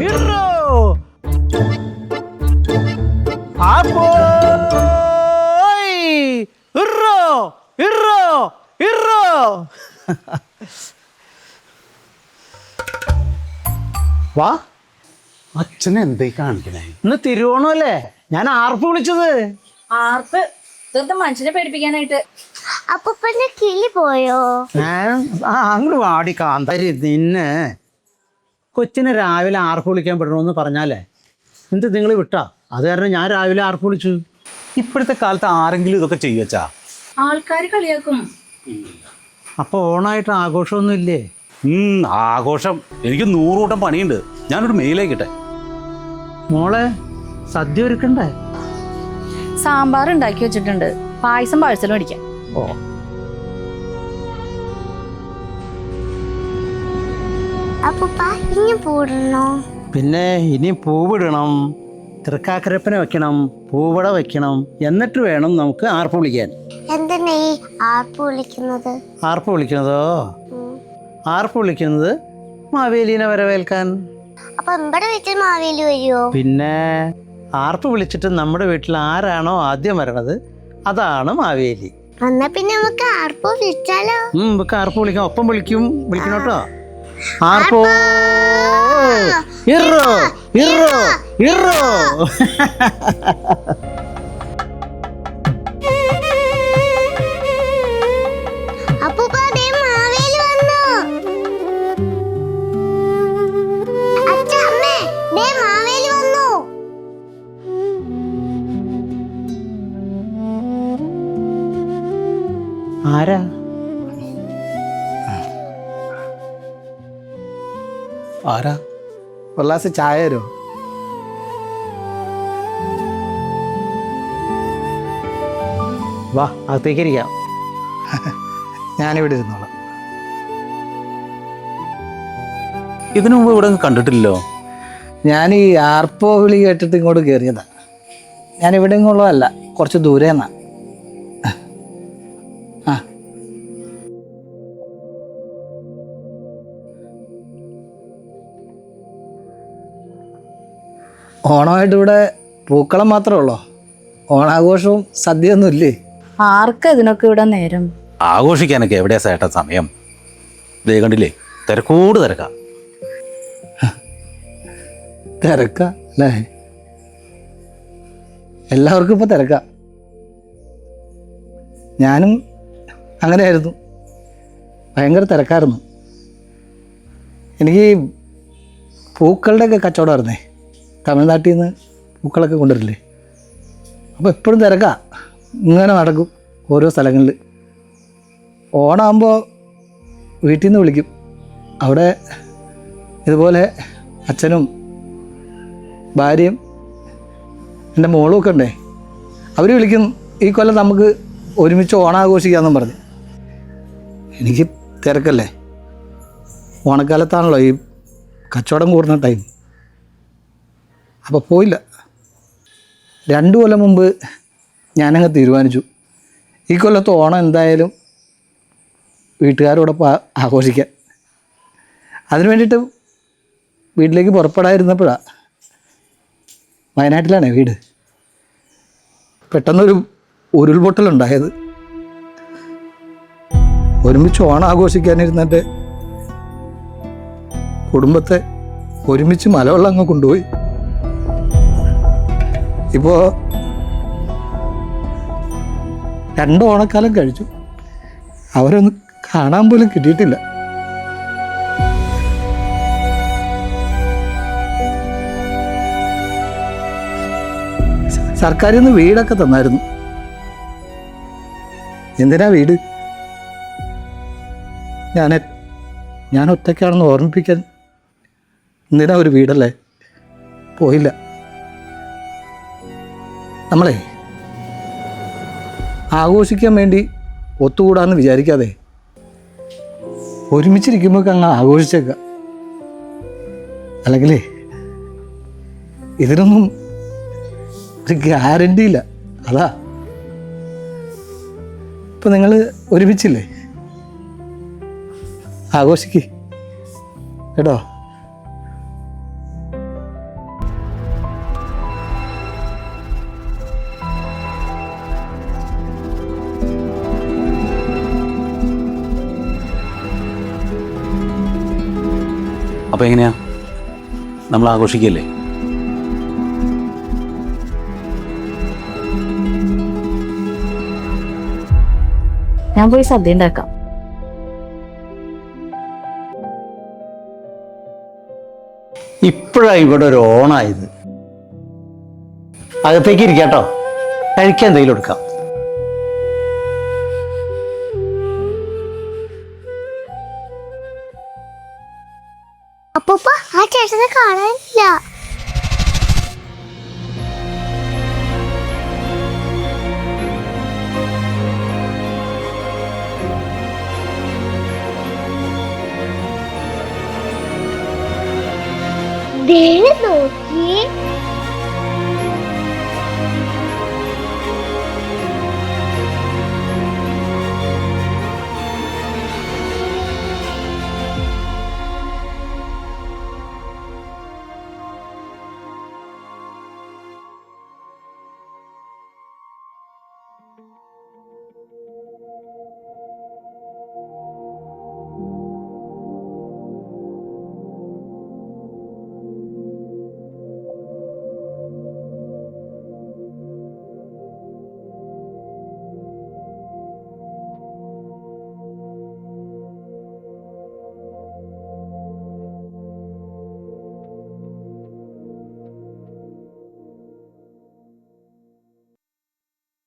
ഇറോ ആപ്പോ ഇറോ ഇറോ ഇറോ. വാ, അച്ഛനെ എന്തായി കാണിക്കണേ? ഇന്ന് തിരുവോണമല്ലേ, ഞാൻ ആർപ്പ് വിളിച്ചത്. ആർപ്പ് തീർത്ത മനുഷ്യനെ പേടിപ്പിക്കാനായിട്ട്. അപ്പൂപ്പന്റെ കിളി പോയോ? അങ്ങോട്ട് വാടി കാന്താരി. നിന്നെ കൊച്ചിനെ രാവിലെ ആർപ്പ് വിളിക്കാൻ പെടണമെന്ന് പറഞ്ഞാലേ എന്ത് നിങ്ങൾ വിട്ടാ? അത് കാരണം ഞാൻ രാവിലെ ആർപ്പ് വിളിച്ചു. ഇപ്പോഴത്തെ കാലത്ത് ആരെങ്കിലും ഇതൊക്കെ ചെയ്യുവച്ചാ? ആൾക്കാർ കളിയാക്കും. അപ്പോൾ ഓണായിട്ട് ആഘോഷമൊന്നും ഇല്ലേ? ആഘോഷം എനിക്ക് 100 കൂട്ടം പണിയുണ്ട്. ഞാനൊരു മെയിലേക്കിട്ടെ. മോളെ, സദ്യ ഒരുക്കണ്ടേ? സാമ്പാർ ഉണ്ടാക്കി വെച്ചിട്ടുണ്ട്, പായസം പാഴ്സലും അടിക്കാം. ഓ, അപ്പൂപ്പ ഇനി പൂടണോ? പിന്നെ ഇനി പൂവിടണം, തൃക്കാക്കരപ്പന വെക്കണം, പൂവട വെക്കണം, എന്നിട്ട് വേണം നമുക്ക് ആർപ്പ് വിളിക്കാൻ. എന്തിനാ ഈ ആർപ്പ് വിളിക്കുന്നത്? ആർപ്പ് വിളിക്കുന്നതോ? ആർപ്പ് വിളിക്കുന്നത് മാവേലീനെ വരവേൽക്കാൻ. അപ്പൊ നമ്മുടെ വീട്ടിൽ മാവേലി വരുമോ? പിന്നെ ആർപ്പ് വിളിച്ചിട്ട് നമ്മുടെ വീട്ടിൽ ആരാണോ ആദ്യം വരണത് അതാണ് മാവേലി. എന്നാ പിന്നെ നമുക്ക് ആർപ്പ് വിളിച്ചാലോ? നമുക്ക് ആർപ്പ് വിളിക്കാം, ഒപ്പം വിളിക്കണോട്ടോ. ആർപ്പോ ഇറോ ഇറോ ഇറോ. അപ്പൂപ്പ ദേ മാവേലി വന്നു. അച്ഛാ, അമ്മേ, ദേ മാവേലി വന്നു. ആരാ? ആരാ? ഒരു ഗ്ലാസ് ചായ തരുമോ? വാ, അകത്തേക്ക് ഇരിക്കാം. ഞാനിവിടെ ഇരുന്നോളാം. ഇതിനു മുമ്പ് ഇവിടെ കണ്ടിട്ടില്ലല്ലോ. ഞാൻ ഈ ആർപ്പോ വിളി കേട്ടിട്ട് ഇങ്ങോട്ട് കയറിയതാണ്. ഞാൻ ഇവിടെ ഇങ്ങോട്ടുള്ളതല്ല, കുറച്ച് ദൂരെ നിന്നാ. ആ, ഓണമായിട്ട് ഇവിടെ പൂക്കളം മാത്രമേ ഉള്ളോ? ഓണാഘോഷവും സദ്യയൊന്നും ഇല്ലേ? ആർക്കാ ഇതിനൊക്കെ ഇവിടെ നേരം? ആഘോഷിക്കാനൊക്കെ എവിടെയാ ചേട്ടാ സമയം? ദേ കണ്ടില്ലേ, തിരക്കോട് തിരക്കാ. തിരക്കാ അല്ലേ? എല്ലാവർക്കും ഇപ്പോൾ തിരക്കാ. ഞാനും അങ്ങനെയായിരുന്നു, ഭയങ്കര തിരക്കായിരുന്നു. എനിക്ക് പൂക്കളുടെയൊക്കെ കച്ചവടമായിരുന്നേ. തമിഴ്നാട്ടിൽ നിന്ന് പൂക്കളൊക്കെ കൊണ്ടുവരില്ലേ, അപ്പോൾ എപ്പോഴും തിരക്കാ. ഇങ്ങനെ നടക്കും ഓരോ സ്ഥലങ്ങളിൽ. ഓണമാകുമ്പോൾ വീട്ടിൽ നിന്ന് വിളിക്കും. അവിടെ ഇതുപോലെ അച്ഛനും ഭാര്യയും എൻ്റെ മോളും ഒക്കെ ഉണ്ടേ. അവർ വിളിക്കും, ഈ കൊല്ലം നമുക്ക് ഒരുമിച്ച് ഓണാഘോഷിക്കാമെന്നും പറഞ്ഞ്. എനിക്ക് തിരക്കല്ലേ, ഓണക്കാലത്താണല്ലോ ഈ കച്ചവടം കൂടുന്ന ടൈം. അപ്പോൾ പോയില്ല. 2 കൊല്ലം മുമ്പ് ഞാനങ്ങ് തീരുമാനിച്ചു, ഈ കൊല്ലത്തെ ഓണം എന്തായാലും വീട്ടുകാരോടൊപ്പം ആഘോഷിക്കാൻ. അതിന് വേണ്ടിയിട്ട് വീട്ടിലേക്ക് പുറപ്പെടാതിരുന്നപ്പോഴാണ്, വയനാട്ടിലാണേ വീട്, പെട്ടെന്നൊരു ഉരുൾപൊട്ടലുണ്ടായത്. ഒരുമിച്ച് ഓണം ആഘോഷിക്കാനിരുന്നിട്ട് കുടുംബത്തെ ഒരുമിച്ച് മലവെള്ളം അങ്ങ് കൊണ്ടുപോയി. ഇപ്പോൾ 2 ഓണക്കാലം കഴിച്ചു, അവരൊന്നും കാണാൻ പോലും കിട്ടിയിട്ടില്ല. സർക്കാരിൽ നിന്ന് വീടൊക്കെ തന്നായിരുന്നു. എന്തിനാ വീട്? ഞാൻ ഒറ്റയ്ക്കാണെന്ന് ഓർമ്മിപ്പിക്കാൻ എന്തിനാ ഒരു വീടല്ലേ? പോയില്ല. നമ്മളെ ആഘോഷിക്കാൻ വേണ്ടി ഒത്തുകൂടാന്ന് വിചാരിക്കാതെ ഒരുമിച്ചിരിക്കുമ്പോൾ അങ്ങ് ആഘോഷിച്ചേക്കാം. അല്ലെങ്കിൽ ഇതിനൊന്നും ഒരു ഗ്യാരണ്ടി ഇല്ല. അതാ ഇപ്പം നിങ്ങൾ ഒരുമിച്ചില്ലേ, ആഘോഷിക്ക് കേട്ടോ. അപ്പോൾ എങ്ങനെയാ നമ്മൾ ആഘോഷിക്കല്ലേ? ഞാൻ പോയി സദ്യ ഉണ്ടാക്കാം. ഇപ്പോഴാണ് ഇവിടെ ഒരു ഓണായത്. അകത്തേക്ക് ഇരിക്കാട്ടോ, കഴിക്കാൻ എന്തെങ്കിലും എടുക്കാം. അപ്പൂപ്പ ആ ചേട്ടനെ കാണാനില്ല. ദേ നോക്കിയേ.